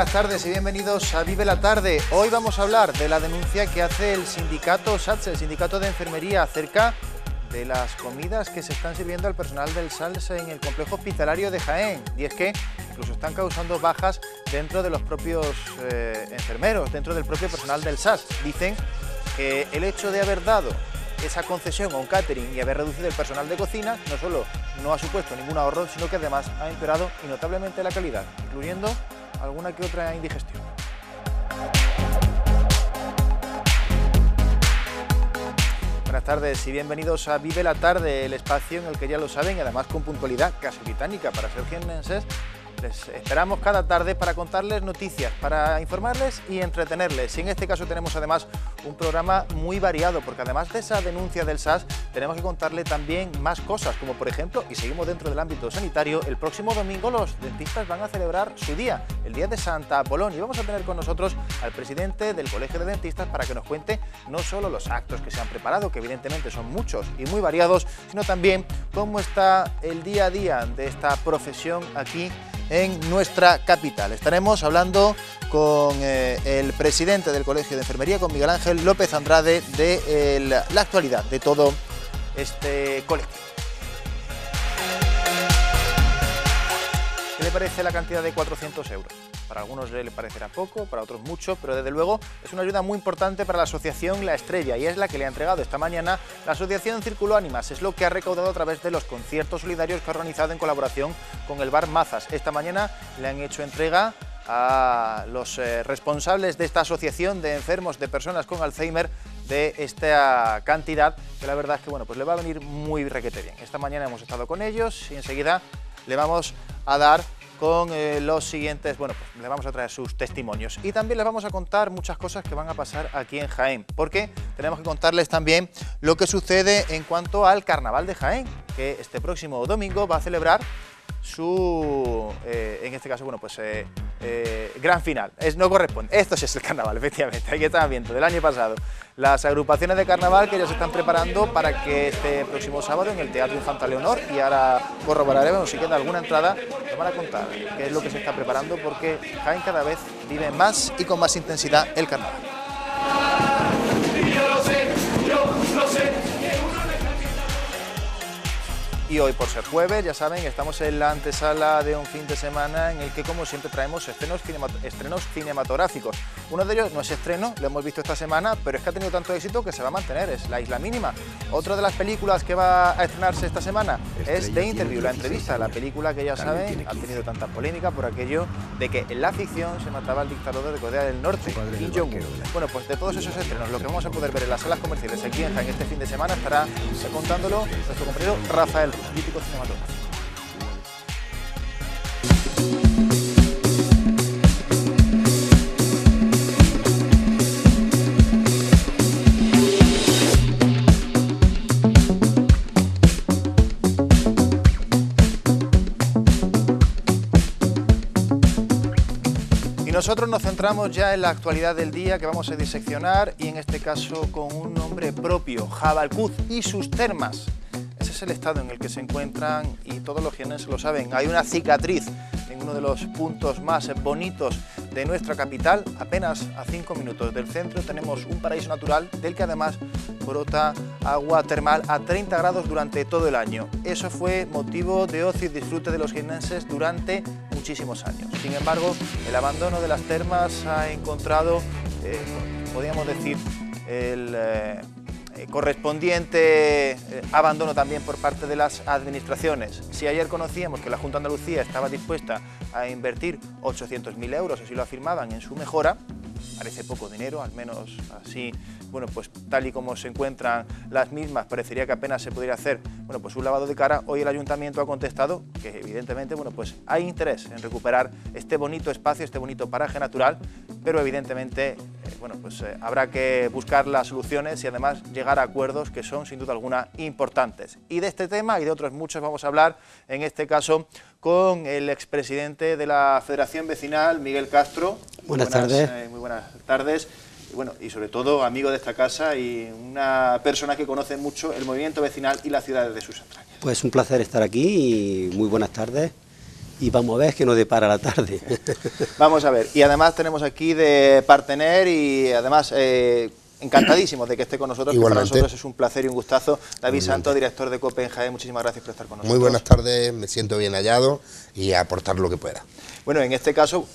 buenas tardes y bienvenidos a Vive la Tarde. Hoy vamos a hablar de la denuncia que hace el sindicato SATSE, el sindicato de enfermería, acerca de las comidas que se están sirviendo al personal del SATS en el complejo hospitalario de Jaén. Y es que incluso están causando bajas dentro de los propios enfermeros, dentro del propio personal del SATS. Dicen que el hecho de haber dado esa concesión a un catering y haber reducido el personal de cocina no solo no ha supuesto ningún ahorro, sino que además ha empeorado y notablemente la calidad, incluyendo alguna que otra indigestión. Buenas tardes y bienvenidos a Vive la Tarde, el espacio en el que ya lo saben y además con puntualidad casi británica para ser jiennenses. Les esperamos cada tarde para contarles noticias, para informarles y entretenerles. Y en este caso tenemos además un programa muy variado, porque además de esa denuncia del SAS, tenemos que contarle también más cosas, como por ejemplo, y seguimos dentro del ámbito sanitario, el próximo domingo los dentistas van a celebrar su día, el Día de Santa Apolonio, y vamos a tener con nosotros al presidente del Colegio de Dentistas para que nos cuente no solo los actos que se han preparado, que evidentemente son muchos y muy variados, sino también cómo está el día a día de esta profesión aquí en nuestra capital. Estaremos hablando con el presidente del Colegio de Enfermería, con Miguel Ángel López Andrade, de la actualidad de todo este colectivo. ¿Qué le parece la cantidad de 400 euros? Para algunos le parecerá poco, para otros mucho, pero desde luego es una ayuda muy importante para la asociación La Estrella y es la que le ha entregado esta mañana la asociación Círculo Ánimas. Es lo que ha recaudado a través de los conciertos solidarios que ha organizado en colaboración con el bar Mazas. Esta mañana le han hecho entrega a los responsables de esta asociación de enfermos de personas con Alzheimer de esta cantidad, que la verdad es que bueno, pues le va a venir muy requete bien. Esta mañana hemos estado con ellos y enseguida le vamos a dar con los siguientes, bueno, pues les vamos a traer sus testimonios y también les vamos a contar muchas cosas que van a pasar aquí en Jaén, porque tenemos que contarles también lo que sucede en cuanto al Carnaval de Jaén, que este próximo domingo va a celebrar su, en este caso, bueno, pues gran final. No corresponde, esto sí es el carnaval, efectivamente, aquí estamos viendo del año pasado las agrupaciones de carnaval que ya se están preparando para que este próximo sábado en el Teatro Infanta Leonor, y ahora corroboraremos si queda alguna entrada, nos van a contar qué es lo que se está preparando, porque Jaén cada vez vive más y con más intensidad el carnaval. Y hoy, por ser jueves, ya saben, estamos en la antesala de un fin de semana en el que, como siempre, traemos estrenos cinematográficos. Uno de ellos no es estreno, lo hemos visto esta semana, pero es que ha tenido tanto éxito que se va a mantener, es La Isla Mínima. Otra de las películas que va a estrenarse esta semana es The Interview, la entrevista, la película que ya saben ha tenido tanta polémica por aquello de que en la ficción se mataba al dictador de Corea del Norte, Kim Jong-un. Bueno, pues de todos esos estrenos, lo que vamos a poder ver en las salas comerciales aquí en Jaén este fin de semana estará contándolo nuestro compañero Rafael, crítico cinematográfico. Y nosotros nos centramos ya en la actualidad del día que vamos a diseccionar, y en este caso con un nombre propio, Jabalcuz y sus termas. Ese es el estado en el que se encuentran y todos los jiennenses lo saben. Hay una cicatriz en uno de los puntos más bonitos de nuestra capital. Apenas a 5 minutos del centro tenemos un paraíso natural del que además brota agua termal a 30 grados durante todo el año. Eso fue motivo de ocio y disfrute de los jiennenses durante muchísimos años. Sin embargo, el abandono de las termas ha encontrado, podríamos decir, el correspondiente abandono también por parte de las administraciones. Si ayer conocíamos que la Junta de Andalucía estaba dispuesta a invertir 800.000 euros, así lo afirmaban, en su mejora, parece poco dinero, al menos así, bueno, pues tal y como se encuentran las mismas, parecería que apenas se podría hacer, bueno, pues un lavado de cara. Hoy el Ayuntamiento ha contestado que evidentemente, bueno, pues hay interés en recuperar este bonito espacio, este bonito paraje natural, pero evidentemente, bueno, pues habrá que buscar las soluciones y además llegar a acuerdos que son sin duda alguna importantes. Y de este tema y de otros muchos vamos a hablar, en este caso, con el expresidente de la Federación Vecinal, Miguel Castro. Buenas tardes. Muy buenas tardes. Y bueno, y sobre todo amigo de esta casa y una persona que conoce mucho el movimiento vecinal y la ciudad de sus entrañas. Pues un placer estar aquí y muy buenas tardes. y vamos a ver qué nos depara la tarde. Vamos a ver, y además tenemos aquí de partener y además encantadísimos de que esté con nosotros, que para nosotros es un placer y un gustazo. David Santos, director de COPE en Jaén, muchísimas gracias por estar con nosotros. Muy buenas tardes, me siento bien hallado y a aportar lo que pueda. Bueno, en este caso,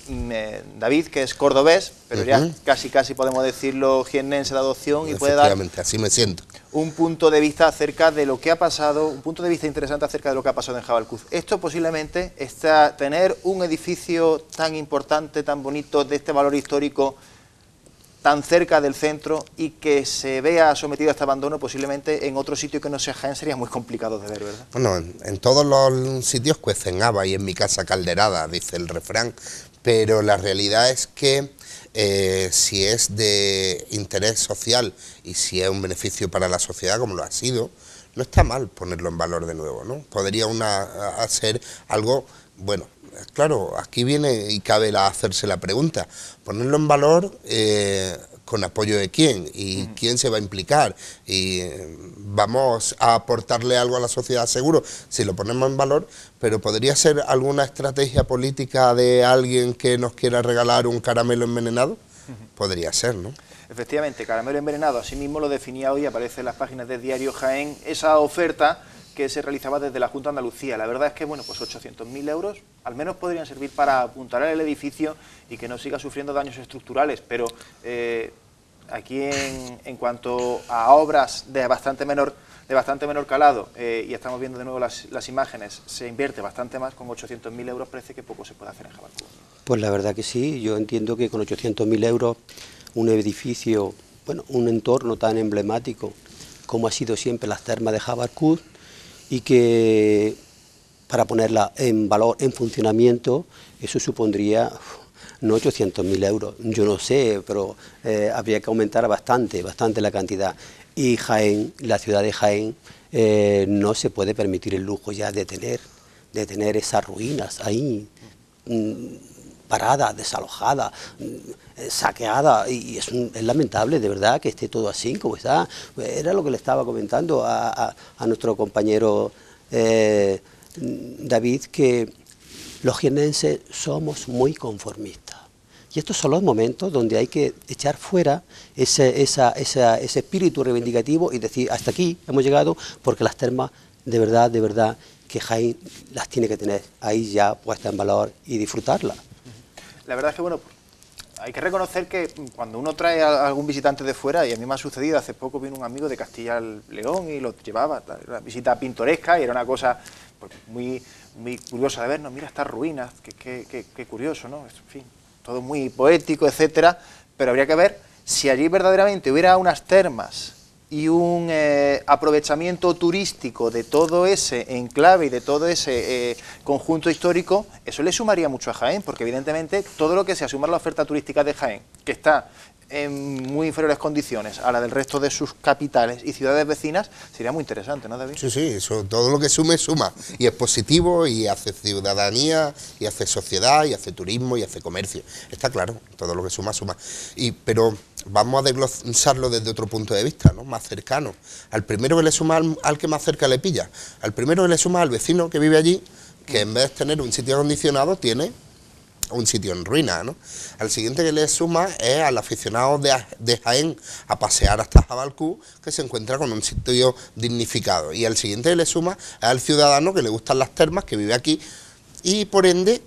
David, que es cordobés, pero ya casi podemos decirlo jiennense de adopción, y puede dar... Efectivamente, así me siento. Un punto de vista acerca de lo que ha pasado, un punto de vista interesante acerca de lo que ha pasado en Jabalcuz. Esto posiblemente, tener un edificio tan importante, tan bonito, de este valor histórico, tan cerca del centro y que se vea sometido a este abandono, posiblemente en otro sitio que no sea Jaén sería muy complicado de ver, ¿verdad? Bueno, en todos los sitios cuecen habas y en mi casa calderada, dice el refrán, pero la realidad es que si es de interés social y si es un beneficio para la sociedad, como lo ha sido, no está mal ponerlo en valor de nuevo, ¿no? Podría hacer algo, bueno, claro, aquí viene y cabe hacerse la pregunta, ponerlo en valor con apoyo de quién y quién se va a implicar y vamos a aportarle algo a la sociedad seguro si lo ponemos en valor, pero podría ser alguna estrategia política de alguien que nos quiera regalar un caramelo envenenado, podría ser, ¿no? Efectivamente, caramelo envenenado, así mismo lo definía hoy, aparece en las páginas del diario Jaén, esa oferta que se realizaba desde la Junta de Andalucía. La verdad es que, bueno, pues 800.000 euros al menos podrían servir para apuntalar el edificio y que no siga sufriendo daños estructurales, pero aquí en cuanto a obras de bastante menor calado, y estamos viendo de nuevo las imágenes, se invierte bastante más. Con 800.000 euros parece que poco se puede hacer en Jabalcuz. Pues la verdad que sí, yo entiendo que con 800.000 euros un edificio, bueno, un entorno tan emblemático como ha sido siempre las termas de Jabalcuz, y que para ponerla en valor, en funcionamiento, eso supondría no 800.000 euros, yo no sé, pero habría que aumentar bastante la cantidad. Y Jaén, la ciudad de Jaén, no se puede permitir el lujo ya de tener esas ruinas ahí, paradas, desalojadas, saqueadas, y es lamentable de verdad que esté todo así como está. Era lo que le estaba comentando a nuestro compañero David, que los jiennenses somos muy conformistas. Y estos son los momentos donde hay que echar fuera ese espíritu reivindicativo y decir, hasta aquí hemos llegado, porque las termas, de verdad, que Jaén las tiene que tener ahí ya puestas en valor y disfrutarlas. La verdad es que, bueno, hay que reconocer que cuando uno trae a algún visitante de fuera, y a mí me ha sucedido, hace poco vino un amigo de Castilla y León y lo llevaba, una visita pintoresca, y era una cosa pues, muy curiosa de ver, no, mira estas ruinas, qué curioso, ¿no? En fin, todo muy poético, etcétera, pero habría que ver si allí verdaderamente hubiera unas termas y un aprovechamiento turístico de todo ese enclave y de todo ese conjunto histórico. Eso le sumaría mucho a Jaén, porque evidentemente todo lo que sea sumar la oferta turística de Jaén, que está en muy inferiores condiciones a la del resto de sus capitales y ciudades vecinas, sería muy interesante, ¿no, David? Sí, eso, todo lo que sume, suma, y es positivo, y hace ciudadanía, y hace sociedad, y hace turismo, y hace comercio, está claro, todo lo que suma, suma, pero vamos a desglosarlo desde otro punto de vista, ¿no? Más cercano. Al primero que le suma, al que más cerca le pilla, al primero que le suma al vecino que vive allí, que en vez de tener un sitio acondicionado, tiene un sitio en ruina, ¿no? Al siguiente que le suma es al aficionado de Jaén a pasear hasta Jabalcuz, que se encuentra con un sitio dignificado, y al siguiente que le suma es al ciudadano que le gustan las termas, que vive aquí, y por ende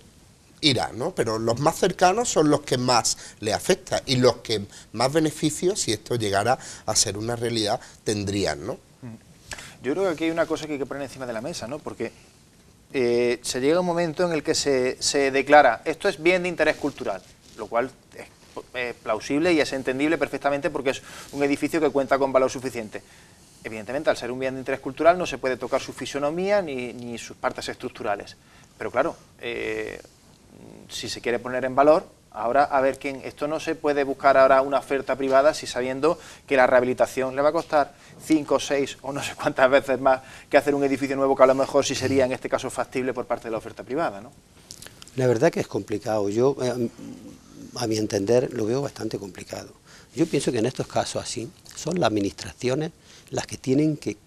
irá, ¿no? Pero los más cercanos son los que más le afecta y los que más beneficios, si esto llegara a ser una realidad, tendrían, ¿no? Yo creo que aquí hay una cosa que hay que poner encima de la mesa, ¿no? Porque se llega a un momento en el que se declara, esto es bien de interés cultural, lo cual es plausible y es entendible perfectamente porque es un edificio que cuenta con valor suficiente. Evidentemente, al ser un bien de interés cultural no se puede tocar su fisonomía ni sus partes estructurales. Pero claro, si se quiere poner en valor, ahora a ver quién, esto no se puede buscar ahora una oferta privada si sabiendo que la rehabilitación le va a costar 5, 6 o no sé cuántas veces más que hacer un edificio nuevo, que a lo mejor sí sería en este caso factible por parte de la oferta privada, ¿no? La verdad que es complicado, yo a mi entender lo veo bastante complicado. Yo pienso que en estos casos así son las administraciones las que tienen que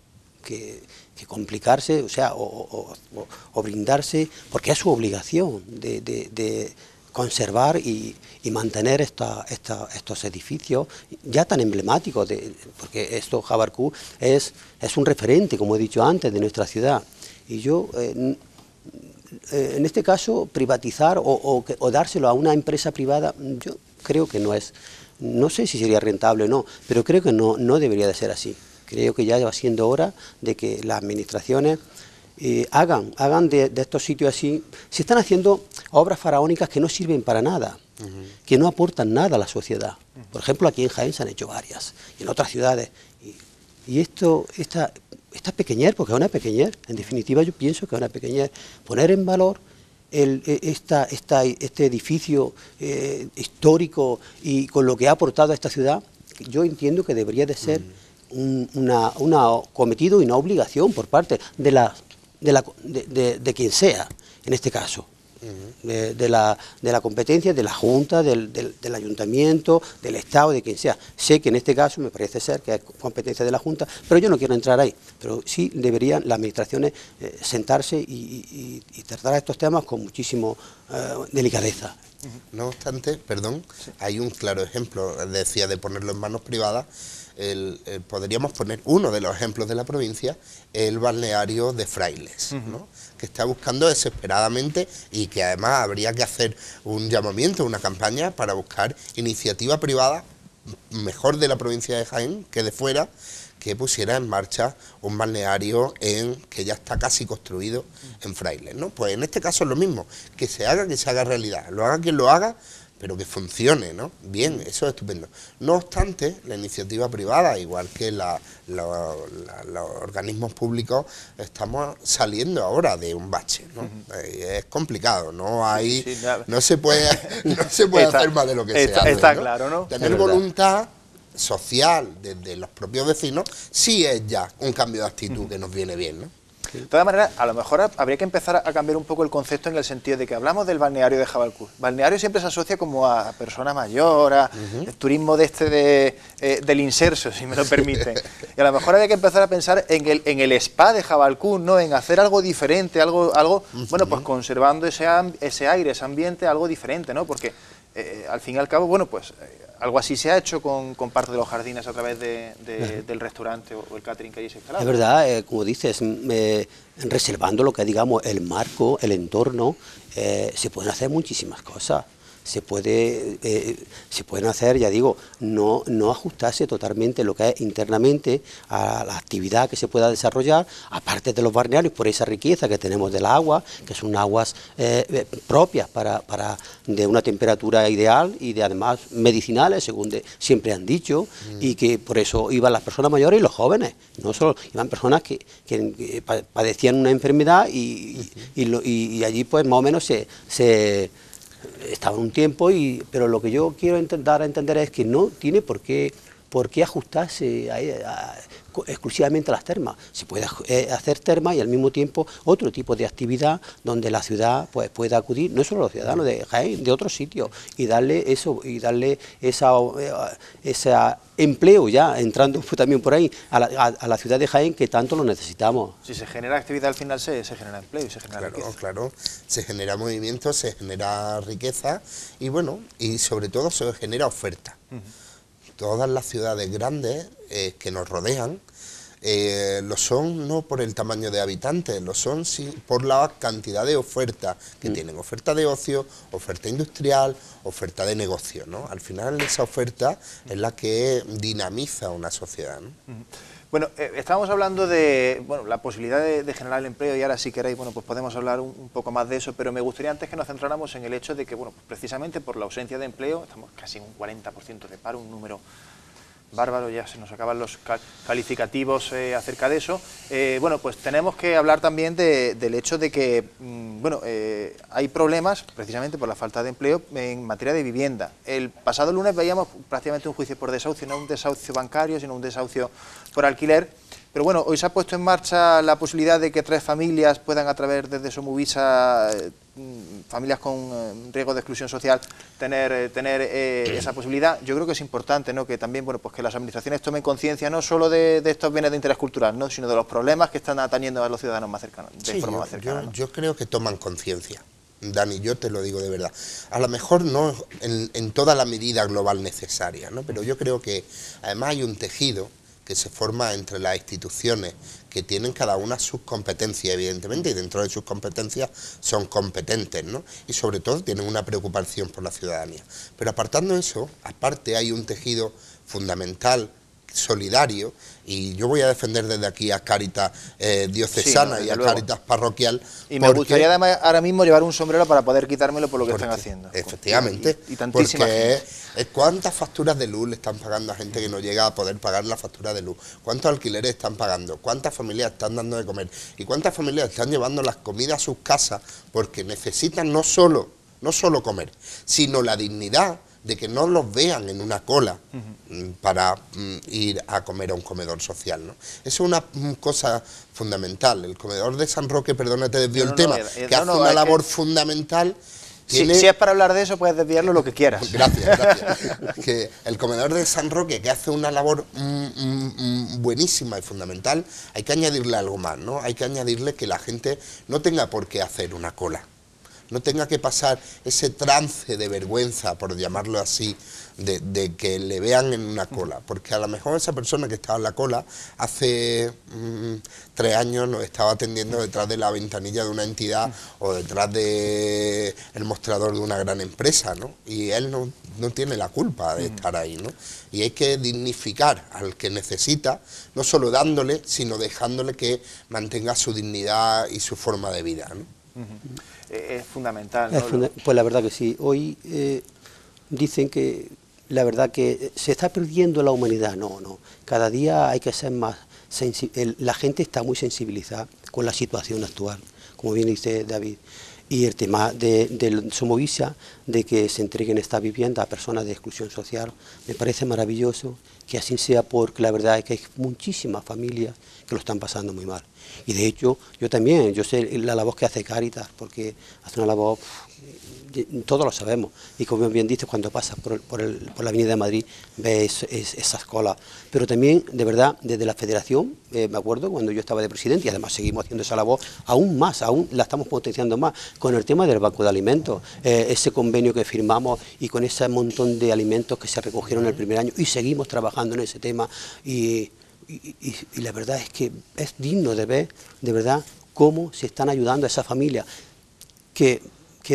complicarse, o sea, o brindarse, porque es su obligación de conservar y mantener estos edificios ya tan emblemáticos, porque esto Jabarcú es un referente, como he dicho antes, de nuestra ciudad. Y yo, en este caso, privatizar o dárselo a una empresa privada, yo creo que no sé si sería rentable o no, pero creo que no debería de ser así. Creo que ya va siendo hora de que las administraciones hagan de estos sitios así. Se están haciendo obras faraónicas que no sirven para nada, que no aportan nada a la sociedad. Por ejemplo, aquí en Jaén se han hecho varias, y en otras ciudades. Y esta pequeñez, porque es una pequeñez, en definitiva yo pienso que es una pequeñez, poner en valor este edificio histórico y con lo que ha aportado a esta ciudad, yo entiendo que debería de ser una cometido y una obligación por parte de quien sea, en este caso. De la competencia de la Junta, del Ayuntamiento, del Estado, de quien sea. Sé que en este caso me parece ser que es competencia de la Junta, pero yo no quiero entrar ahí. Pero sí deberían las administraciones sentarse y tratar estos temas con muchísimo delicadeza. No obstante, perdón, sí, hay un claro ejemplo, decía, de ponerlo en manos privadas. Podríamos poner uno de los ejemplos de la provincia, el balneario de Frailes, ¿no? Que está buscando desesperadamente, y que además habría que hacer un llamamiento, una campaña para buscar iniciativa privada, mejor de la provincia de Jaén que de fuera, que pusiera en marcha un balneario que ya está casi construido en Frailes, ¿no? Pues en este caso es lo mismo, que se haga realidad, lo haga quien lo haga, pero que funcione, ¿no? Bien, eso es estupendo. No obstante, la iniciativa privada, igual que los organismos públicos, estamos saliendo ahora de un bache, ¿no? Es complicado, no se puede hacer más de lo que se hace, está, ¿no? Claro, ¿no? Tener voluntad social desde los propios vecinos sí es ya un cambio de actitud que nos viene bien, ¿no? De todas maneras, a lo mejor habría que empezar a cambiar un poco el concepto, en el sentido de que hablamos del balneario de Jabalcú. Balneario siempre se asocia como a persona mayor, a el turismo del inserso, si me lo permiten. Y a lo mejor habría que empezar a pensar en el spa de Jabalcú, ¿no? En hacer algo diferente, algo bueno, pues conservando ese aire, ese ambiente, algo diferente, ¿no? Porque al fin y al cabo, bueno, pues algo así se ha hecho con parte de los jardines a través del restaurante o el catering que allí se ha instalado. Es verdad, como dices, reservando lo que digamos el marco, el entorno, se pueden hacer muchísimas cosas. Se pueden hacer, ya digo, no ajustarse totalmente lo que es internamente a la actividad que se pueda desarrollar, aparte de los balnearios, por esa riqueza que tenemos del agua, que son aguas propias de una temperatura ideal y de además medicinales, según siempre han dicho, y que por eso iban las personas mayores y los jóvenes, no solo iban personas que padecían una enfermedad y allí pues más o menos se estaba un tiempo, pero lo que yo quiero intentar entender es que no tiene por qué ajustarse exclusivamente a las termas. Se puede hacer termas y al mismo tiempo otro tipo de actividad donde la ciudad pues pueda acudir, no solo los ciudadanos de Jaén, de otros sitios, y darle ese empleo, ya entrando también por ahí a la ciudad de Jaén, que tanto lo necesitamos. Si se genera actividad, al final se genera empleo y se genera riqueza. Claro, se genera movimiento, se genera riqueza y bueno, y sobre todo se genera oferta. Todas las ciudades grandes que nos rodean lo son no por el tamaño de habitantes, lo son por la cantidad de oferta que tienen, oferta de ocio, oferta industrial, oferta de negocio, ¿no? Al final esa oferta es la que dinamiza una sociedad, ¿no? Bueno, estábamos hablando de la posibilidad de generar el empleo, y ahora si queréis, bueno, pues podemos hablar un poco más de eso, pero me gustaría antes que nos centráramos en el hecho de que, bueno, pues precisamente por la ausencia de empleo, estamos casi en un 40% de paro, un número bárbaro, ya se nos acaban los calificativos acerca de eso. Bueno, pues tenemos que hablar también del hecho de que, hay problemas precisamente por la falta de empleo en materia de vivienda. El pasado lunes veíamos prácticamente un juicio por desahucio, no un desahucio bancario, sino un desahucio por alquiler, Pero bueno, hoy se ha puesto en marcha la posibilidad de que 3 familias puedan a través desde Somovisa, familias con riesgo de exclusión social, tener esa posibilidad. Yo creo que es importante, ¿no?, que también, bueno, pues que las administraciones tomen conciencia no solo de estos bienes de interés cultural, ¿no?, sino de los problemas que están atañendo a los ciudadanos más cercanos, de forma más cercana, ¿no? Yo creo que toman conciencia, Dani, yo te lo digo de verdad. A lo mejor no en toda la medida global necesaria, ¿no?, pero yo creo que además hay un tejido que se forma entre las instituciones que tienen cada una sus competencias, evidentemente, y dentro de sus competencias son competentes, ¿no?, y sobre todo tienen una preocupación por la ciudadanía. Pero apartando eso, aparte hay un tejido fundamental, solidario, y yo voy a defender desde aquí a Cáritas diocesana, sí, no, y a luego Cáritas parroquial. Y me gustaría además ahora mismo llevar un sombrero para poder quitármelo por lo que están haciendo. Efectivamente, y tantísima porque ¿cuántas facturas de luz le están pagando a gente que no llega a poder pagar la factura de luz? ¿Cuántos alquileres están pagando? ¿Cuántas familias están dando de comer? ¿Y cuántas familias están llevando las comidas a sus casas porque necesitan no solo comer, sino la dignidad de que no los vean en una cola para ir a comer a un comedor social, ¿no? Eso es una cosa fundamental. El comedor de San Roque, perdona, te desvío el tema, que hace una labor fundamental. Si es para hablar de eso, puedes desviarlo lo que quieras. Gracias. Que el comedor de San Roque, que hace una labor buenísima y fundamental, hay que añadirle algo más, ¿no? Hay que añadirle que la gente no tenga por qué hacer una cola, no tenga que pasar ese trance de vergüenza, por llamarlo así, de que le vean en una cola, porque a lo mejor esa persona que estaba en la cola hace 3 años nos estaba atendiendo detrás de la ventanilla de una entidad o detrás del mostrador de una gran empresa, ¿no? Y él no tiene la culpa de estar ahí, ¿no? Y hay que dignificar al que necesita, no solo dándole, sino dejándole que mantenga su dignidad y su forma de vida, ¿no? Es fundamental, ¿no? Pues la verdad que sí. Hoy dicen que la verdad que se está perdiendo la humanidad. No. Cada día hay que ser más sensible. La gente está muy sensibilizada con la situación actual, como bien dice David. Y el tema del Somovisa, de que se entreguen esta vivienda a personas de exclusión social, me parece maravilloso que así sea, porque la verdad es que hay muchísimas familias que lo están pasando muy mal. Y de hecho, yo sé la labor que hace Cáritas, porque hace una labor, todos lo sabemos, y como bien dices, cuando pasas por la Avenida de Madrid, ves esas colas. Pero también, de verdad, desde la Federación, me acuerdo cuando yo estaba de presidente, y además seguimos haciendo esa labor, aún la estamos potenciando más, con el tema del banco de alimentos, ese convenio que firmamos, y con ese montón de alimentos que se recogieron el primer año, y seguimos trabajando en ese tema, y la verdad es que es digno de ver, de verdad, cómo se están ayudando a esa familia, que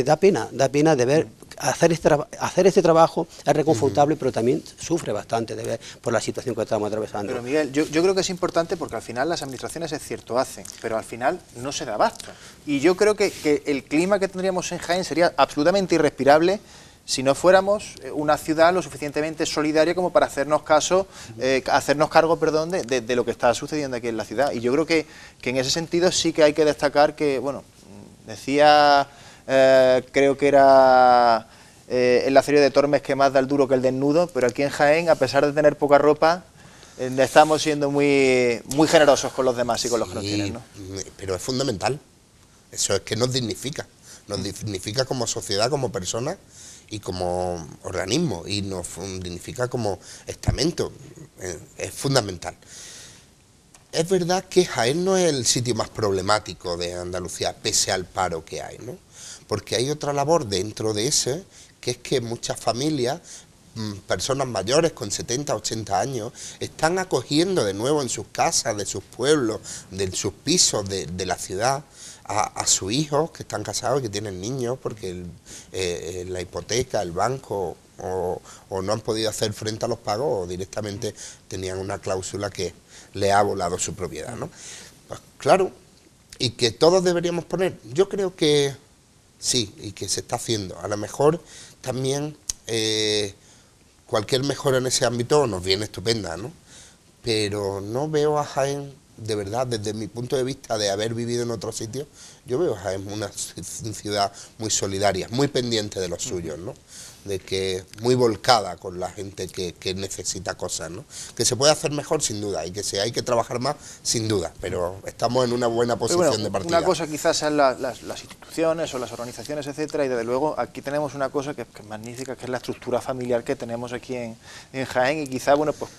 da pena de ver, hacer este trabajo es reconfortable, pero también sufre bastante de ver por la situación que estamos atravesando. Pero Miguel, yo creo que es importante porque al final las administraciones, es cierto, hacen, pero al final no se da abasto. Y yo creo que el clima que tendríamos en Jaén sería absolutamente irrespirable si no fuéramos una ciudad lo suficientemente solidaria como para hacernos cargo, de lo que está sucediendo aquí en la ciudad. Y yo creo que en ese sentido sí que hay que destacar que, bueno, decía, creo que era el Lazarillo de Tormes, que más da el duro que el desnudo, pero aquí en Jaén, a pesar de tener poca ropa, estamos siendo muy generosos con los demás y con los que nos tienen, ¿no? Pero es fundamental, eso es que nos dignifica como sociedad, como personas y como organismo, y nos dignifica como estamento, es fundamental. Es verdad que Jaén no es el sitio más problemático de Andalucía, pese al paro que hay, ¿no? Porque hay otra labor dentro de ese, que es que muchas familias, personas mayores con 70, 80 años, están acogiendo de nuevo en sus casas, de sus pueblos, de sus pisos, de la ciudad, a sus hijos que están casados y que tienen niños, porque la hipoteca, el banco, o no han podido hacer frente a los pagos, o directamente tenían una cláusula que le ha volado su propiedad, ¿no? Pues claro, y que todos deberíamos poner, yo creo que sí, y que se está haciendo. A lo mejor también cualquier mejora en ese ámbito nos viene estupenda, ¿no? Pero no veo a Jaén, de verdad, desde mi punto de vista de haber vivido en otro sitio, yo veo a Jaén una ciudad muy solidaria, muy pendiente de los suyos, ¿no? de que muy volcada con la gente que necesita cosas, ¿no? Que se puede hacer mejor sin duda y que hay que trabajar más sin duda, pero estamos en una buena posición de partida. Una cosa quizás sean las instituciones o las organizaciones, etcétera, y desde luego aquí tenemos una cosa que es magnífica, que es la estructura familiar que tenemos aquí en Jaén, y quizás, bueno, pues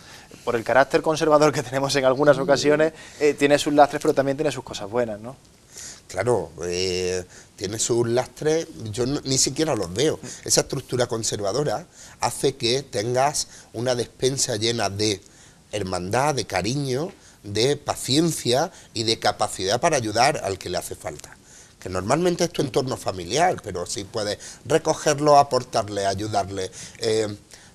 por el carácter conservador que tenemos en algunas ocasiones, tiene sus lastres, pero también tiene sus cosas buenas, ¿no? Claro, tiene sus lastres, yo ni siquiera los veo. Esa estructura conservadora hace que tengas una despensa llena de hermandad, de cariño, de paciencia y de capacidad para ayudar al que le hace falta. Que normalmente es tu entorno familiar, pero sí puedes recogerlo, aportarle, ayudarle,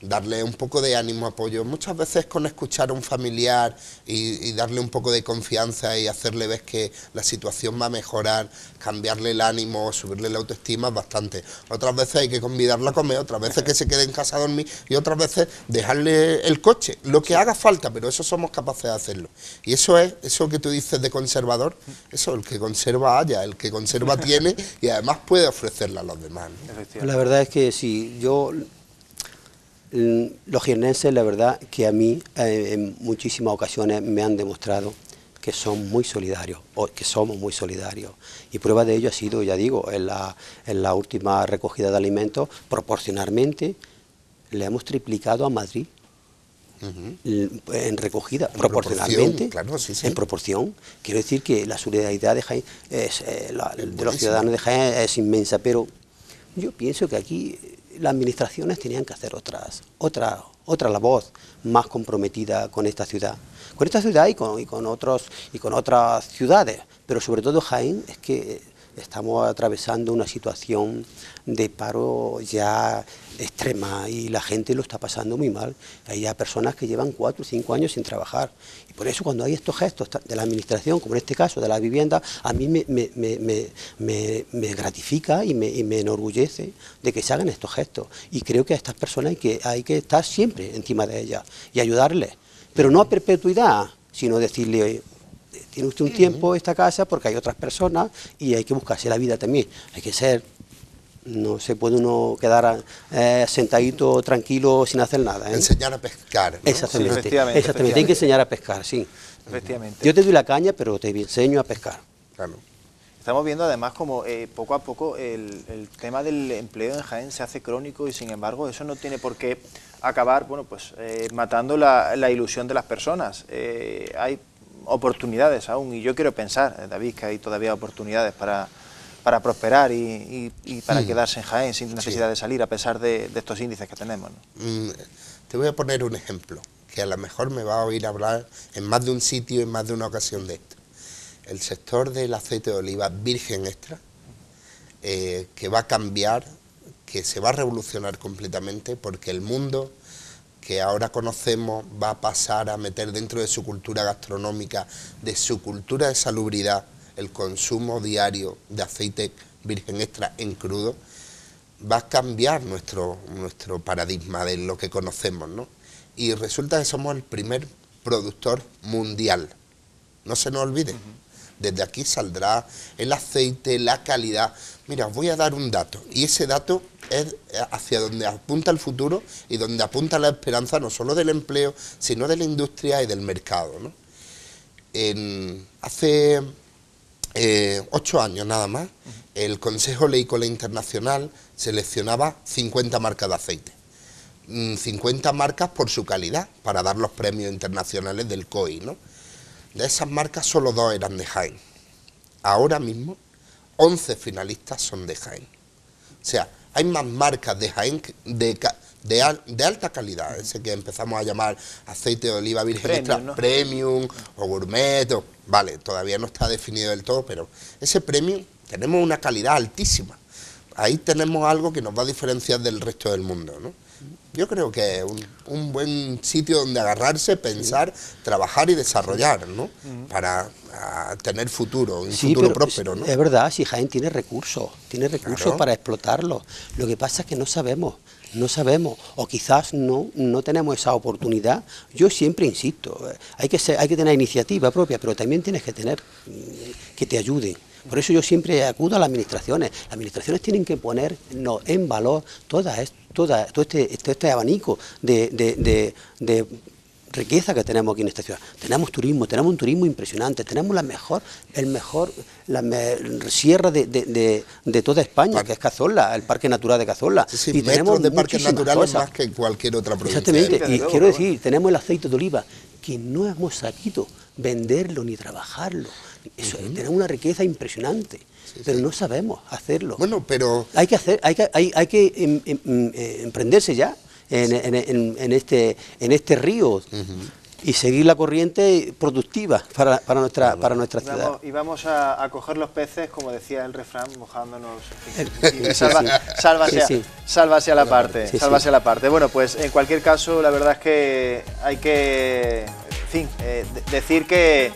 darle un poco de ánimo, apoyo. Muchas veces con escuchar a un familiar y darle un poco de confianza y hacerle ver que la situación va a mejorar, cambiarle el ánimo, subirle la autoestima, bastante. Otras veces hay que convidarla a comer, otras veces que se quede en casa a dormir y otras veces dejarle el coche, lo que haga falta, pero eso somos capaces de hacerlo. Y eso es, eso que tú dices de conservador, eso, el que conserva haya, el que conserva tiene y además puede ofrecerla a los demás, ¿no? La verdad es que sí, los jiennenses, la verdad que a mí en muchísimas ocasiones me han demostrado que son muy solidarios, o que somos muy solidarios. Y prueba de ello ha sido, ya digo, en la última recogida de alimentos, proporcionalmente le hemos triplicado a Madrid. En recogida, proporcionalmente, claro, sí, sí. En proporción. Quiero decir que la solidaridad de Jaén, de los ciudadanos de Jaén es inmensa, pero yo pienso que aquí las administraciones tenían que hacer otra labor más comprometida con esta ciudad. Con esta ciudad y con otras ciudades, pero sobre todo Jaén es que estamos atravesando una situación de paro ya extrema y la gente lo está pasando muy mal. Hay ya personas que llevan 4 o 5 años sin trabajar. Y por eso cuando hay estos gestos de la administración, como en este caso de la vivienda, a mí me gratifica y me enorgullece de que se hagan estos gestos. Y creo que a estas personas hay que estar siempre encima de ellas y ayudarles. Pero no a perpetuidad, sino decirle: oye, tiene usted un tiempo esta casa porque hay otras personas y hay que buscarse la vida también. Hay que ser, no se puede uno quedar sentadito, tranquilo, sin hacer nada. Enseñar a pescar, ¿no? Exactamente, Sí, efectivamente, hay que enseñar a pescar, sí. Efectivamente. Yo te doy la caña, pero te enseño a pescar. Claro. Estamos viendo además como poco a poco el tema del empleo en Jaén se hace crónico y sin embargo eso no tiene por qué acabar, bueno, pues matando la ilusión de las personas. Hay oportunidades aún y yo quiero pensar, David, que hay todavía oportunidades para prosperar y para quedarse en Jaén sin necesidad de salir a pesar de estos índices que tenemos, ¿no? Te voy a poner un ejemplo que a lo mejor me va a oír hablar en más de un sitio, en más de una ocasión de esto. El sector del aceite de oliva virgen extra, que va a cambiar, que se va a revolucionar completamente, porque el mundo que ahora conocemos va a pasar a meter dentro de su cultura gastronómica, de su cultura de salubridad, el consumo diario de aceite virgen extra en crudo. Va a cambiar nuestro paradigma de lo que conocemos, ¿no? Y resulta que somos el primer productor mundial, no se nos olvide. Desde aquí saldrá el aceite, la calidad. Mira, os voy a dar un dato, y ese dato es hacia donde apunta el futuro y donde apunta la esperanza no solo del empleo, sino de la industria y del mercado, ¿no? Hace 8 años nada más, el Consejo Leícola Internacional seleccionaba 50 marcas de aceite. 50 marcas por su calidad, para dar los premios internacionales del COI, ¿no? De esas marcas solo 2 eran de Jaén. Ahora mismo 11 finalistas son de Jaén. O sea, hay más marcas de Jaén de alta calidad, ese que empezamos a llamar aceite de oliva virgen Premium, extra, ¿no? premium o gourmet, vale, todavía no está definido del todo, pero ese premium tenemos una calidad altísima. Ahí tenemos algo que nos va a diferenciar del resto del mundo, ¿no? Yo creo que es un buen sitio donde agarrarse, pensar, trabajar y desarrollar, ¿no? Para tener futuro, un futuro próspero, ¿no? Es verdad, si Jaén tiene recursos Claro. para explotarlos. Lo que pasa es que no sabemos, o quizás no tenemos esa oportunidad. Yo siempre insisto, hay que tener iniciativa propia, pero también tienes que tener que te ayuden. Por eso yo siempre acudo a las administraciones. Las administraciones tienen que ponernos en valor todo este abanico de riqueza que tenemos aquí en esta ciudad. Tenemos turismo, tenemos un turismo impresionante, tenemos la mejor sierra de toda España, que es Cazorla, el Parque Natural de Cazorla. Sí, y tenemos de parques naturales cosas. más que cualquier otra provincia. Exactamente, y quiero decir, tenemos el aceite de oliva, que no hemos sabido venderlo ni trabajarlo. Eso, tenemos una riqueza impresionante, pero no sabemos hacerlo. Bueno, pero hay que emprenderse ya en este río y seguir la corriente productiva para nuestra ciudad. Y vamos a coger los peces, como decía el refrán, mojándonos. Sálvase a la parte. Sálvase a la parte. Bueno, pues en cualquier caso, la verdad es que hay que, en fin, decir que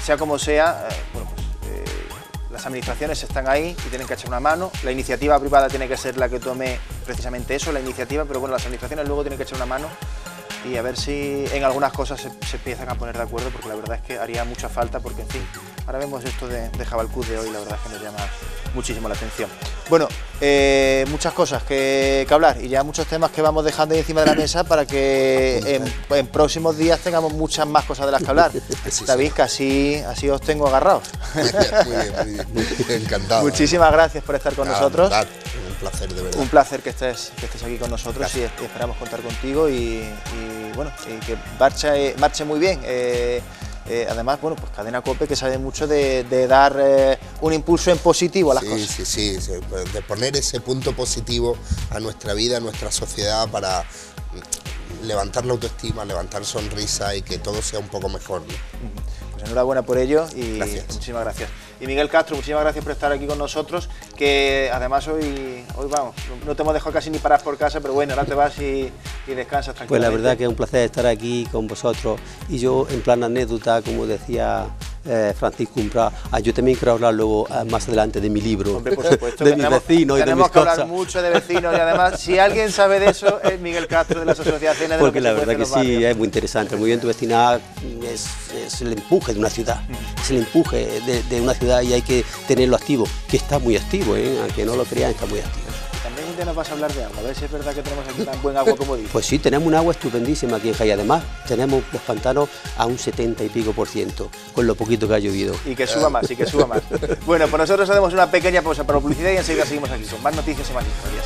sea como sea, bueno, pues, las administraciones están ahí y tienen que echar una mano. La iniciativa privada tiene que ser la que tome precisamente eso, la iniciativa, pero bueno, las administraciones luego tienen que echar una mano y a ver si en algunas cosas se empiezan a poner de acuerdo, porque la verdad es que haría mucha falta, porque en fin, ahora vemos esto de Jabalcuz de hoy, la verdad es que nos llama muchísimo la atención. Bueno, muchas cosas que hablar y ya muchos temas que vamos dejando ahí encima de la mesa para que en próximos días tengamos muchas más cosas de las que hablar. David, que así os tengo agarrados. Muy bien, encantado. Muchísimas gracias por estar con nosotros. Un placer, de verdad. Un placer que estés aquí con nosotros y esperamos contar contigo y bueno, y que marche muy bien. Además, bueno, pues Cadena COPE, que sabe mucho de dar un impulso en positivo a las cosas. Sí, de poner ese punto positivo a nuestra vida, a nuestra sociedad, para levantar la autoestima, levantar sonrisa y que todo sea un poco mejor, ¿no? Pues enhorabuena por ello y gracias. Muchísimas gracias. Y Miguel Castro, muchísimas gracias por estar aquí con nosotros, que además hoy vamos, no te hemos dejado casi ni parar por casa, pero bueno, ahora te vas y descansas tranquilamente. Pues la verdad que es un placer estar aquí con vosotros, y yo en plan anécdota, como decía Francisco Umbral, yo también quiero hablar luego más adelante de mi libro. Hombre, por supuesto, de mis vecinos y de mis tenemos que hablar cosas. mucho de vecinos, y además, si alguien sabe de eso, es Miguel Castro, de la Asociación de Porque la verdad que sí, es muy interesante. Muy bien, tu vecindad es el empuje de una ciudad, es el empuje de una ciudad, y hay que tenerlo activo, que está muy activo, aunque no lo crean, está muy activo. También un día nos vas a hablar de agua, a ver si es verdad que tenemos aquí tan buen agua como dices. Pues sí, tenemos un agua estupendísima aquí en Jaén. Además, tenemos los pantanos a un 70 y pico %, con lo poquito que ha llovido. Y que suba más, Bueno, pues nosotros hacemos una pequeña pausa para publicidad y enseguida seguimos aquí con más noticias y más historias.